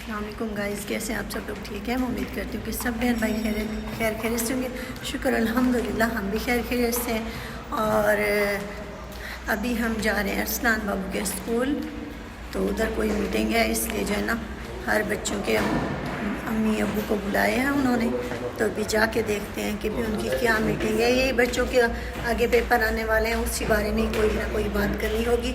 अस्सलाम वालेकुम गाइस, कैसे हैं आप सब लोग? ठीक है, मैं उम्मीद करती हूँ कि सब बहन भाई खैर खैरियत से होंगे। शुक्र अल्हम्दुलिल्लाह हम भी खैर खैरियत से हैं। और अभी हम जा रहे हैं अरसलान बाबू के स्कूल, तो उधर कोई मीटिंग है, इसलिए जो है ना हर बच्चों के अम्मी अब्बू को बुलाए हैं उन्होंने, तो अभी जाके देखते हैं कि भी उनकी क्या मीटिंग है। यही बच्चों के आगे पेपर आने वाले हैं, उसी बारे में कोई ना कोई बात करनी होगी।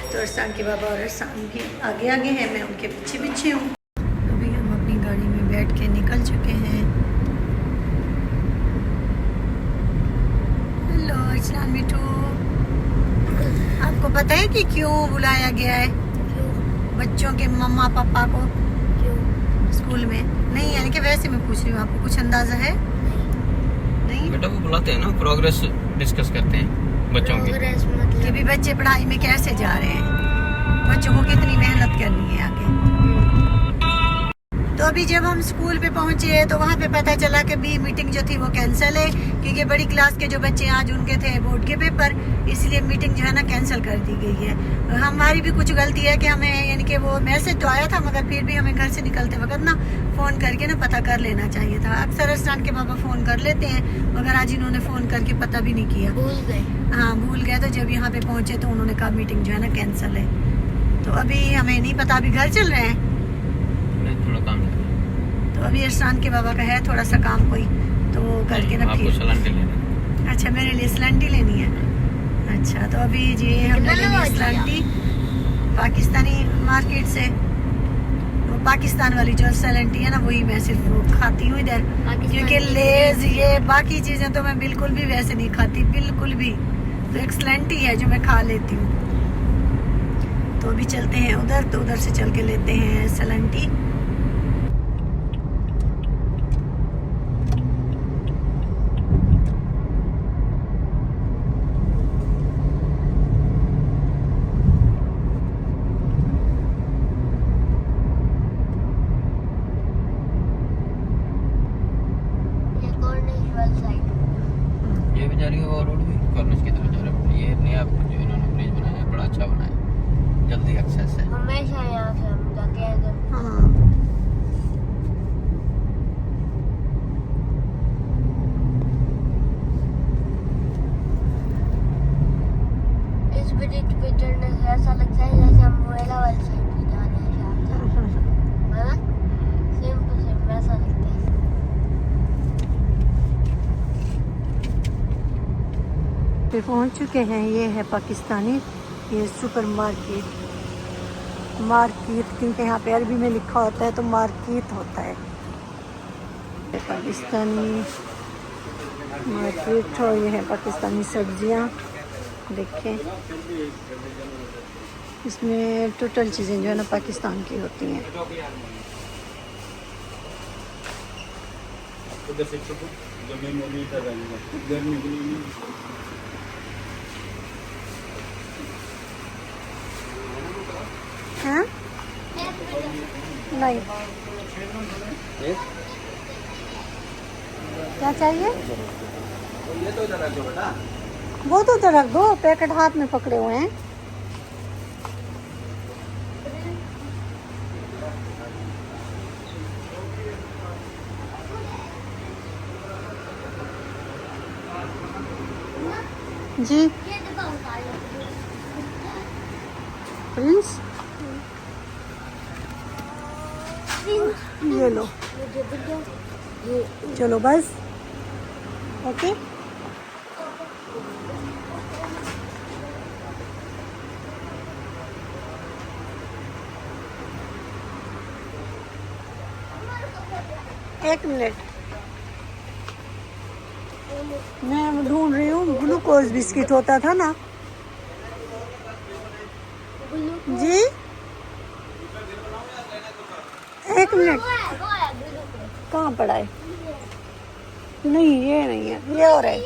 तो अरसान के बाबा और अरसान भी आगे आगे हैं, मैं उनके पीछे पीछे हूँ। अभी हम अपनी गाड़ी में बैठ के निकल चुके हैं। हेलो अरसान मिठू, आपको पता है कि क्यों बुलाया गया है? बच्चों के मम्मा पापा को स्कूल में? नहीं, यानी कि वैसे मैं पूछ रही हूँ, आपको कुछ अंदाजा है? नहीं बेटा, वो बुलाते हैं ना, प्रोग्रेस डिस्कस करते हैं बच्चों की, मतलब कि भी बच्चे पढ़ाई में कैसे जा रहे हैं, बच्चों को कितनी मेहनत करनी है आगे। तो अभी जब हम स्कूल पे पहुंचे तो वहाँ पे पता चला कि भी मीटिंग जो थी वो कैंसिल है, क्योंकि बड़ी क्लास के जो बच्चे आज उनके थे बोर्ड के पेपर, इसलिए मीटिंग जो है ना कैंसिल कर दी गई है। हमारी भी कुछ गलती है कि हमें, यानी कि वो मैसेज तो आया था मगर फिर भी हमें घर से निकलते वक्त ना फ़ोन करके ना पता कर लेना चाहिए था। अक्सर अरसान के पापा फ़ोन कर लेते हैं, मगर आज इन्होंने फ़ोन करके पता भी नहीं किया, भूल गए। हाँ, भूल गए। तो जब यहाँ पे पहुँचे तो उन्होंने कहा मीटिंग जो है ना कैंसिल है। तो अभी हमें नहीं पता, अभी घर चल रहे हैं, थोड़ा काम है। तो अभी अरसान के बाबा का है थोड़ा सा काम कोई, तो करके ना फिर। सिलेंडर लेना। अच्छा, मेरे लिए सिलेंडर लेनी है। अच्छा, तो अभी जी हमने लेनी है सिलेंडर पाकिस्तानी मार्केट से। वो पाकिस्तान वाली जो सिलेंडर है ना, वही मैं सिर्फ वो खाती हूँ इधर, क्योंकि लेज ये बाकी चीज़ें तो मैं बिल्कुल भी वैसे नहीं खाती, बिल्कुल भी। तो एक सिलेंडर है जो मैं खा लेती हूँ। तो अभी चलते हैं उधर, तो उधर से चल के लेते हैं सिलेंडर। ये भी जा रही है, वो रोड भी कॉर्निश की तरफ जा रहा है। ये नया जो इन्होंने ब्रिज बनाया है, बड़ा अच्छा बनाया है, जल्दी एक्सेस है। हमेशा यहाँ से हम जाते हैं जब। हाँ, इस ब्रिज पे चढ़ने से ऐसा लगता है जैसे हम मोएला वाली साइड पे जा रहे हैं शाम से, है ना? सेम टू सेम वैसा लगता है। पे पहुंच चुके हैं। ये है पाकिस्तानी, ये सुपर मार्केट, क्योंकि यहाँ पे अरबी में लिखा होता है तो मार्केट होता है। ये पाकिस्तानी मार्केट, और ये है पाकिस्तानी सब्जियाँ। देखें, इसमें टोटल चीज़ें जो है ना पाकिस्तान की होती हैं। हाँ? नहीं, क्या चाहिए? वो तो उधर रख दो, पैकेट हाथ में पकड़े हुए हैं। जी प्रिंस, ये लो, चलो बस, ओके। एक मिनट, मैं ढूंढ रही हूँ, ग्लूकोज बिस्किट होता था ना जी। एक मिनट, कहाँ पड़ा है? नहीं, ये नहीं है, ये और है,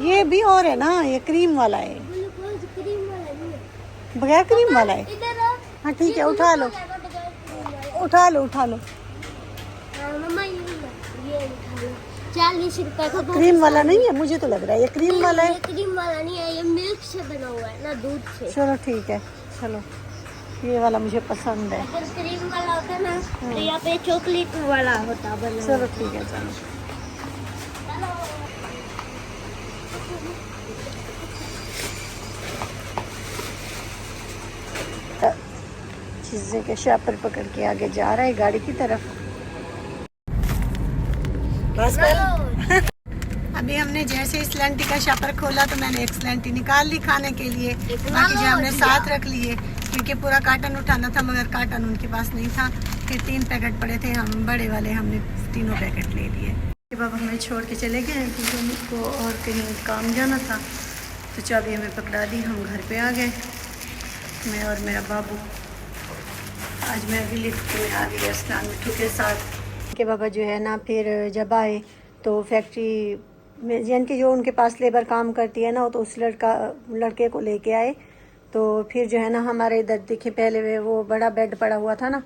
ये भी और है ना, ये क्रीम वाला है, बगैर क्रीम वाला है। हाँ ठीक है, उठा लो उठा लो उठा लो। 40 रुपए का क्रीम वाला नहीं है, मुझे तो लग रहा है ये क्रीम वाला है। ये क्रीम वाला नहीं है, ये मिल्क से बना हुआ है ना, दूध से। चलो ठीक है, चलो ये वाला मुझे पसंद है। अगर क्रीम वाला होता होता ना तो यहाँ पे चॉकलेट वाला होता बना। चलो ठीक है, चलो। चीज़ें के शापर पकड़ के आगे जा रहा है गाड़ी की तरफ। बस कर। अभी हमने जैसे इस लंटी का शापर खोला तो मैंने एक लंटी निकाल ली खाने के लिए, बाकी जो हमने साथ रख लिए क्योंकि पूरा कार्टन उठाना था, मगर कार्टन उनके पास नहीं था। फिर 3 पैकेट पड़े थे, हम बड़े वाले हमने तीनों पैकेट ले लिए। उसके बाद हमें छोड़ के चले गए क्योंकि उनको और कहीं काम जाना था, तो चाबी हमें पकड़ा दी। हम घर पे आ गए, मैं और मेरा बाबू। आज मैं अभी लिफ्ट में आ गई अस्लान मिठू के साथ। के बाबा जो है ना, फिर जब आए तो फैक्ट्री में यानी कि जो उनके पास लेबर काम करती है ना, तो उस लड़के को लेके आए। तो फिर जो है ना, हमारे इधर देखिए पहले वो बड़ा बेड पड़ा हुआ था ना,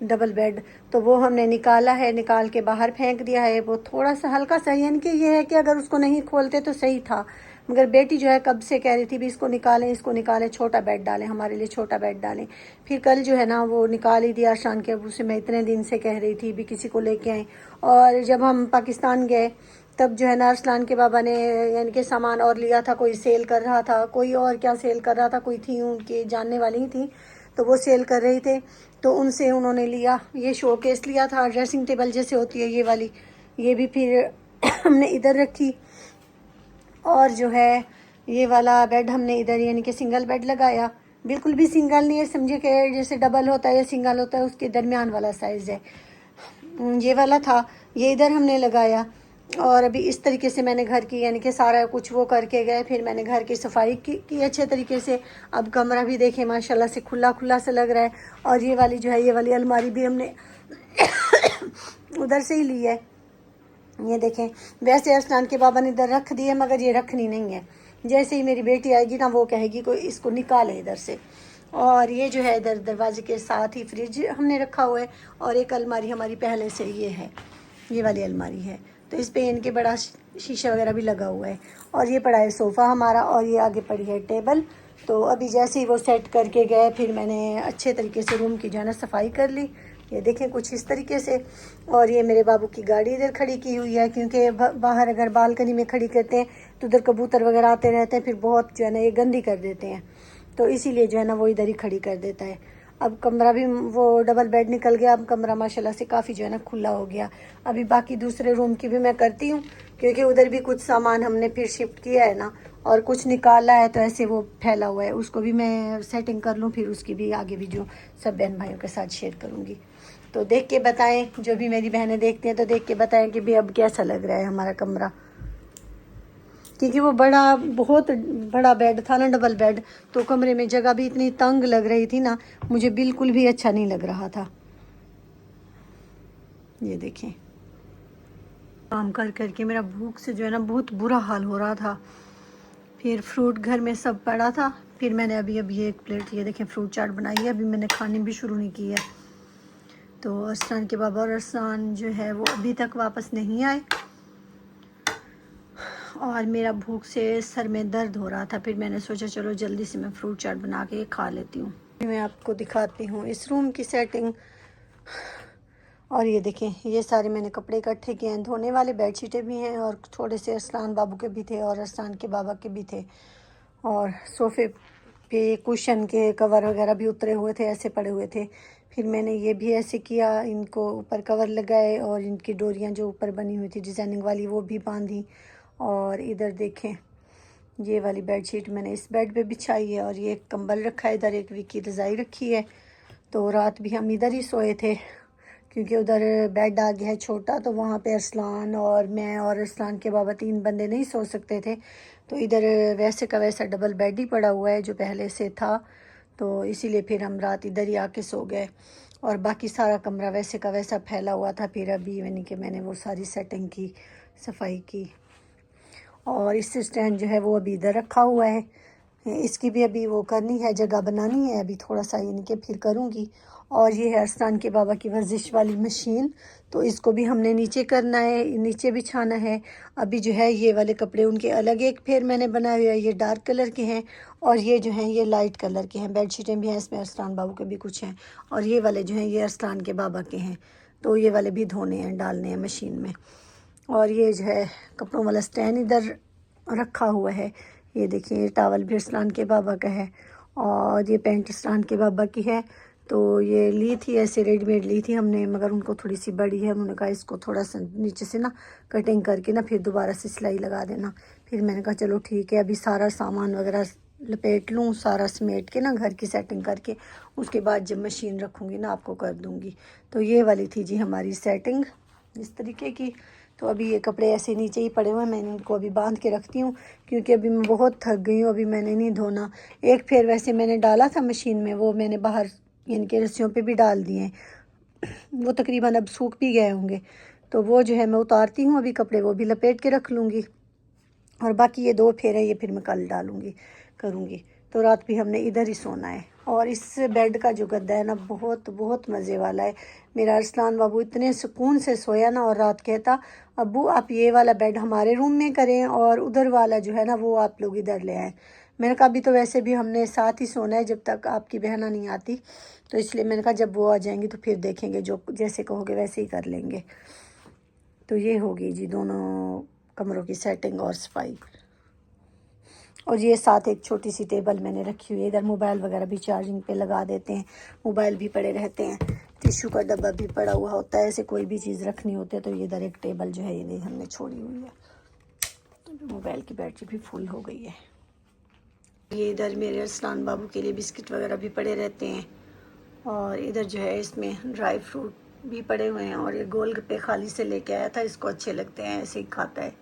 डबल बेड, तो वो हमने निकाला है, निकाल के बाहर फेंक दिया है। वो थोड़ा सा हल्का सा यानी कि ये है कि अगर उसको नहीं खोलते तो सही था, मगर बेटी जो है कब से कह रही थी भी इसको निकालें, छोटा बेड डालें, हमारे लिए छोटा बेड डालें। फिर कल जो है ना वो निकाल ही दिया। शान के अबू से मैं इतने दिन से कह रही थी भी किसी को लेके आए। और जब हम पाकिस्तान गए तब जो है ना, अरसलान के बाबा ने यानी कि सामान और लिया था, कोई सेल कर रहा था, कोई और क्या सेल कर रहा था, कोई थी उनकी जानने वाली ही थी, तो वो सेल कर रही थे, तो उनसे उन्होंने लिया। ये शोकेस लिया था, ड्रेसिंग टेबल जैसे होती है ये वाली, ये भी फिर हमने इधर रखी। और जो है ये वाला बेड हमने इधर यानी कि सिंगल बेड लगाया, बिल्कुल भी सिंगल नहीं है, समझे कि जैसे डबल होता है या सिंगल होता है उसके दरमियान वाला साइज़ है, ये वाला था, ये इधर हमने लगाया। और अभी इस तरीके से मैंने घर की यानी कि सारा कुछ वो करके गए। फिर मैंने घर की सफाई की अच्छे तरीके से। अब कमरा भी देखें माशाल्लाह से खुला खुला सा लग रहा है। और ये वाली जो है, ये वाली अलमारी भी हमने उधर से ही ली है। ये देखें, वैसे अरसलान के बाबा ने इधर रख दी है, मगर ये रखनी नहीं है। जैसे ही मेरी बेटी आएगी ना, वो कहेगी कोई इसको निकाले इधर से। और ये जो है इधर दरवाजे के साथ ही फ्रिज हमने रखा हुआ है। और एक अलमारी हमारी पहले से ये है, ये वाली अलमारी है, तो इस पे इनके बड़ा शीशा वगैरह भी लगा हुआ है। और ये पड़ा है सोफ़ा हमारा, और ये आगे पड़ी है टेबल। तो अभी जैसे ही वो सेट करके गए, फिर मैंने अच्छे तरीके से रूम की जो है ना सफाई कर ली। ये देखें कुछ इस तरीके से। और ये मेरे बाबू की गाड़ी इधर खड़ी की हुई है, क्योंकि बाहर अगर बालकनी में खड़ी करते हैं तो उधर कबूतर वगैरह आते रहते हैं, फिर बहुत जो है ना ये गंदी कर देते हैं, तो इसीलिए जो है ना वो इधर ही खड़ी कर देता है। अब कमरा भी वो डबल बेड निकल गया, अब कमरा माशाल्लाह से काफ़ी जो है ना खुला हो गया। अभी बाकी दूसरे रूम की भी मैं करती हूँ, क्योंकि उधर भी कुछ सामान हमने फिर शिफ्ट किया है ना, और कुछ निकाला है, तो ऐसे वो फैला हुआ है, उसको भी मैं सेटिंग कर लूँ, फिर उसकी भी आगे भी जो सब बहन भाइयों के साथ शेयर करूँगी। तो देख के बताएं, जो भी मेरी बहनें देखती हैं तो देख के बताएं कि भी अब कैसा लग रहा है हमारा कमरा, क्योंकि वो बहुत बड़ा बेड था ना, डबल बेड, तो कमरे में जगह भी इतनी तंग लग रही थी ना, मुझे बिल्कुल भी अच्छा नहीं लग रहा था। ये देखें, काम कर करके मेरा भूख से जो है ना बहुत बुरा हाल हो रहा था। फिर फ्रूट घर में सब पड़ा था, फिर मैंने अभी एक प्लेट ये देखें फ्रूट चाट बनाई है, अभी मैंने खाने भी शुरू नहीं की है। तो अरसलान के बाबा और अरसलान जो है वो अभी तक वापस नहीं आए, और मेरा भूख से सर में दर्द हो रहा था। फिर मैंने सोचा चलो जल्दी से मैं फ्रूट चाट बना के खा लेती हूँ। मैं आपको दिखाती हूँ इस रूम की सेटिंग। और ये देखें, ये सारे मैंने कपड़े इकट्ठे किए हैं, धोने वाले बेडशीटें भी हैं, और थोड़े से अरसलान बाबू के भी थे और अरसलान के बाबा के भी थे। और सोफ़े पे कुशन के कवर वगैरह भी उतरे हुए थे, ऐसे पड़े हुए थे। फिर मैंने ये भी ऐसे किया, इनको ऊपर कवर लगाए, और इनकी डोरियाँ जो ऊपर बनी हुई थी डिज़ाइनिंग वाली वो भी बांधी। और इधर देखें, ये वाली बेडशीट मैंने इस बेड पे बिछाई है, और ये एक कंबल रखा है, इधर एक विकी रज़ाई रखी है। तो रात भी हम इधर ही सोए थे, क्योंकि उधर बेड आ गया है छोटा, तो वहाँ पे अरसलान और मैं और अरसलान के बाबा 3 बंदे नहीं सो सकते थे। तो इधर वैसे का वैसा डबल बेड ही पड़ा हुआ है जो पहले से था, तो इसीलिए फिर हम रात इधर ही आके सो गए। और बाकी सारा कमरा वैसे का वैसा फैला हुआ था। फिर अभी यानी कि मैंने वो सारी सेटिंग की, सफाई की। और इस स्टैंड जो है वो अभी इधर रखा हुआ है, इसकी भी अभी वो करनी है, जगह बनानी है अभी थोड़ा सा, यानी कि फिर करूँगी। और ये है अरसलान के बाबा की वर्जिश वाली मशीन, तो इसको भी हमने नीचे करना है, नीचे बिछाना है। अभी जो है ये वाले कपड़े उनके अलग एक फेर मैंने बनाए हुए हैं, ये डार्क कलर के हैं और ये जो हैं ये लाइट कलर के हैं। बेडशीटें भी हैं इसमें, अरसलान बाबू के भी कुछ हैं और ये वाले जो हैं ये अरसलान के बाबा के हैं, तो ये वाले भी धोने हैं, डालने हैं मशीन में। और ये जो है कपड़ों वाला स्टैंड इधर रखा हुआ है, ये देखिए ये टावल भी अरसलान के बाबा का है और ये पैंट अरसलान के बाबा की है। तो ये ली थी ऐसे रेडीमेड ली थी हमने, मगर उनको थोड़ी सी बड़ी है, उन्होंने कहा इसको थोड़ा सा नीचे से ना कटिंग करके ना फिर दोबारा से सिलाई लगा देना। फिर मैंने कहा चलो ठीक है, अभी सारा सामान वगैरह लपेट लूँ, सारा समेट के ना घर की सेटिंग करके उसके बाद जब मशीन रखूँगी ना आपको कर दूँगी। तो ये वाली थी जी हमारी सेटिंग इस तरीके की। तो अभी ये कपड़े ऐसे नीचे ही पड़े हुए हैं, मैंने इनको अभी बांध के रखती हूँ क्योंकि अभी मैं बहुत थक गई हूँ, अभी मैंने नहीं धोना। एक फेर वैसे मैंने डाला था मशीन में, वो मैंने बाहर इनके रस्सियों पे भी डाल दिए हैं, वो तकरीबन अब सूख भी गए होंगे। तो वो जो है मैं उतारती हूँ अभी कपड़े, वो भी लपेट के रख लूँगी और बाकी ये 2 फेर है ये फिर मैं कल डालूँगी करूँगी। तो रात भी हमने इधर ही सोना है और इस बेड का जो गद्दा है ना बहुत बहुत मज़े वाला है। मेरा अरसलान बाबू इतने सुकून से सोया ना, और रात कहता अब्बू आप ये वाला बेड हमारे रूम में करें और उधर वाला जो है ना वो आप लोग इधर ले आएँ। मैंने कहा अभी तो वैसे भी हमने साथ ही सोना है जब तक आपकी बहना नहीं आती, तो इसलिए मैंने कहा जब वो आ जाएंगी तो फिर देखेंगे, जो जैसे कहोगे वैसे ही कर लेंगे। तो ये होगी जी दोनों कमरों की सेटिंग और सफाई। और ये साथ एक छोटी सी टेबल मैंने रखी हुई है, इधर मोबाइल वगैरह भी चार्जिंग पे लगा देते हैं, मोबाइल भी पड़े रहते हैं, टिश्यू का डब्बा भी पड़ा हुआ होता है, ऐसे कोई भी चीज़ रखनी होती है। तो ये इधर एक टेबल जो है ये हमने छोड़ी हुई है, तो मोबाइल की बैटरी भी फुल हो गई है। ये इधर मेरे अरसलान बाबू के लिए बिस्किट वगैरह भी पड़े रहते हैं और इधर जो है इसमें ड्राई फ्रूट भी पड़े हुए हैं। और ये गोलगप्पे खाली से लेके आया था, इसको अच्छे लगते हैं, ऐसे ही खाता है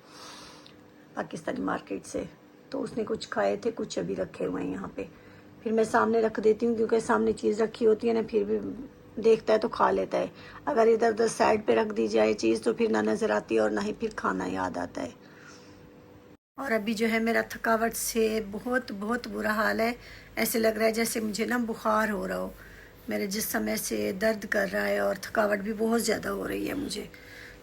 पाकिस्तानी मार्केट से, तो उसने कुछ खाए थे, कुछ अभी रखे हुए हैं यहाँ पे। फिर मैं सामने रख देती हूँ क्योंकि सामने चीज़ रखी होती है ना, फिर भी देखता है तो खा लेता है। अगर इधर उधर साइड पे रख दी जाए चीज़ तो फिर ना नज़र आती और ना ही फिर खाना याद आता है। और अभी जो है मेरा थकावट से बहुत बहुत बुरा हाल है, ऐसे लग रहा है जैसे मुझे ना बुखार हो रहा हो, मेरे जिस्म से दर्द कर रहा है और थकावट भी बहुत ज़्यादा हो रही है मुझे।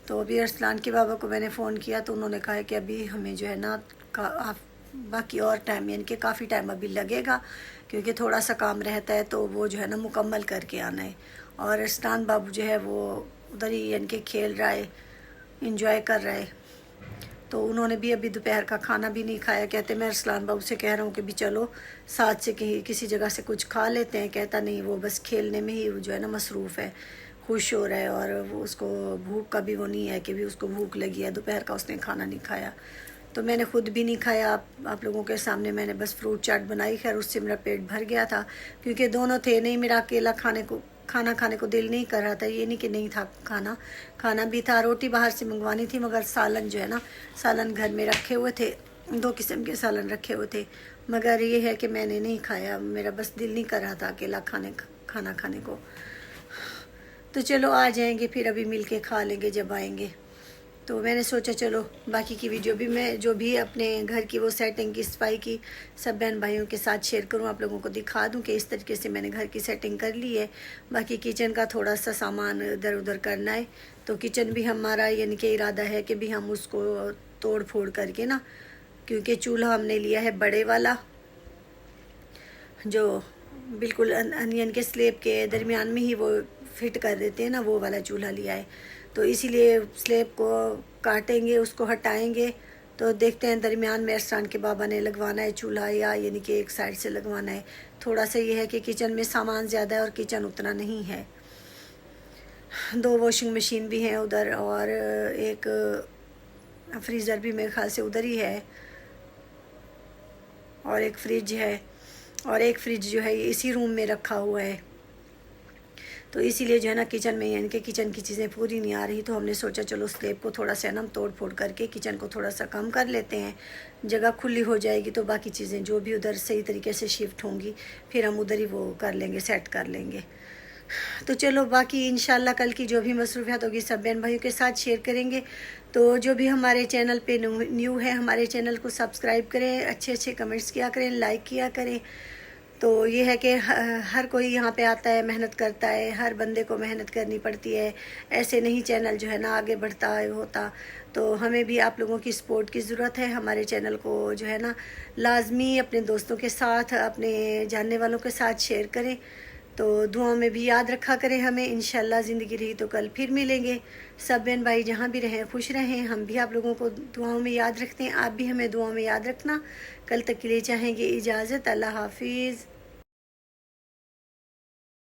तो अभी अरसलान के बाबा को मैंने फ़ोन किया तो उन्होंने कहा कि अभी हमें जो है ना बाकी और टाइम यानी कि काफ़ी टाइम अभी लगेगा क्योंकि थोड़ा सा काम रहता है, तो वो जो है ना मुकम्मल करके आना है। और अरसलान बाबू जो है वो उधर ही यानी कि खेल रहा है, इंजॉय कर रहा है। तो उन्होंने भी अभी दोपहर का खाना भी नहीं खाया, कहते मैं अरसलान बाबू से कह रहा हूँ कि भी चलो साथ से कहीं किसी जगह से कुछ खा लेते हैं, कहता नहीं वो बस खेलने में ही जो है ना मसरूफ़ है, खुश हो रहा है और वो उसको भूख का भी वो नहीं है कि भी उसको भूख लगी है, दोपहर का उसने खाना नहीं खाया। तो मैंने ख़ुद भी नहीं खाया, आप लोगों के सामने मैंने बस फ्रूट चाट बनाई, खैर उससे मेरा पेट भर गया था क्योंकि दोनों थे नहीं, मेरा अकेला खाना खाने को दिल नहीं कर रहा था। ये नहीं कि नहीं था खाना भी था, रोटी बाहर से मंगवानी थी, मगर सालन जो है ना सालन घर में रखे हुए थे, 2 किस्म के सालन रखे हुए थे, मगर ये है कि मैंने नहीं खाया, मेरा बस दिल नहीं कर रहा था अकेला खाना खाने को। तो चलो आ जाएंगे फिर अभी मिल के खा लेंगे जब आएंगे। तो मैंने सोचा चलो बाकी की वीडियो भी मैं जो भी अपने घर की वो सेटिंग की सफाई की सब बहन भाइयों के साथ शेयर करूं, आप लोगों को दिखा दूं कि इस तरीके से मैंने घर की सेटिंग कर ली है। बाकी किचन का थोड़ा सा सामान इधर उधर करना है, तो किचन भी हमारा यानी कि इरादा है कि भी हम उसको तोड़ फोड़ करके ना, क्योंकि चूल्हा हमने लिया है बड़े वाला जो बिल्कुल अनियन के स्लेब के दरमियान में ही वो फिट कर देते हैं ना, वो वाला चूल्हा लिया है। तो इसीलिए स्लेब को काटेंगे, उसको हटाएंगे, तो देखते हैं दरमियान में अरसलान के बाबा ने लगवाना है चूल्हा या यानी कि एक साइड से लगवाना है। थोड़ा सा ये है कि किचन में सामान ज़्यादा है और किचन उतना नहीं है। 2 वॉशिंग मशीन भी हैं उधर और एक फ्रीज़र भी मेरे ख्याल से उधर ही है और एक फ्रिज है, और एक फ्रिज जो है इसी रूम में रखा हुआ है। तो इसीलिए जो है ना किचन में यानी कि किचन की चीज़ें पूरी नहीं आ रही, तो हमने सोचा चलो स्लेब को थोड़ा सा ना तोड़ फोड़ करके किचन को थोड़ा सा कम कर लेते हैं, जगह खुली हो जाएगी तो बाकी चीज़ें जो भी उधर सही तरीके से शिफ्ट होंगी फिर हम उधर ही वो कर लेंगे, सेट कर लेंगे। तो चलो बाकी इंशाल्लाह कल की जो भी मसरूफियात होगी सब बहन भाइयों के साथ शेयर करेंगे। तो जो भी हमारे चैनल पे न्यू है हमारे चैनल को सब्सक्राइब करें, अच्छे अच्छे कमेंट्स किया करें, लाइक किया करें। तो ये है कि हर कोई यहाँ पे आता है, मेहनत करता है, हर बंदे को मेहनत करनी पड़ती है, ऐसे नहीं चैनल जो है ना आगे बढ़ता होता। तो हमें भी आप लोगों की सपोर्ट की ज़रूरत है। हमारे चैनल को जो है ना लाजमी अपने दोस्तों के साथ, अपने जानने वालों के साथ शेयर करें। तो दुआओं में भी याद रखा करें हमें। इंशाल्लाह ज़िंदगी रही तो कल फिर मिलेंगे। सब बहन भाई जहाँ भी रहें खुश रहें। हम भी आप लोगों को दुआओं में याद रखते हैं, आप भी हमें दुआओं में याद रखना। कल तक के लिए चाहेंगे इजाज़त। अल्लाह हाफिज़।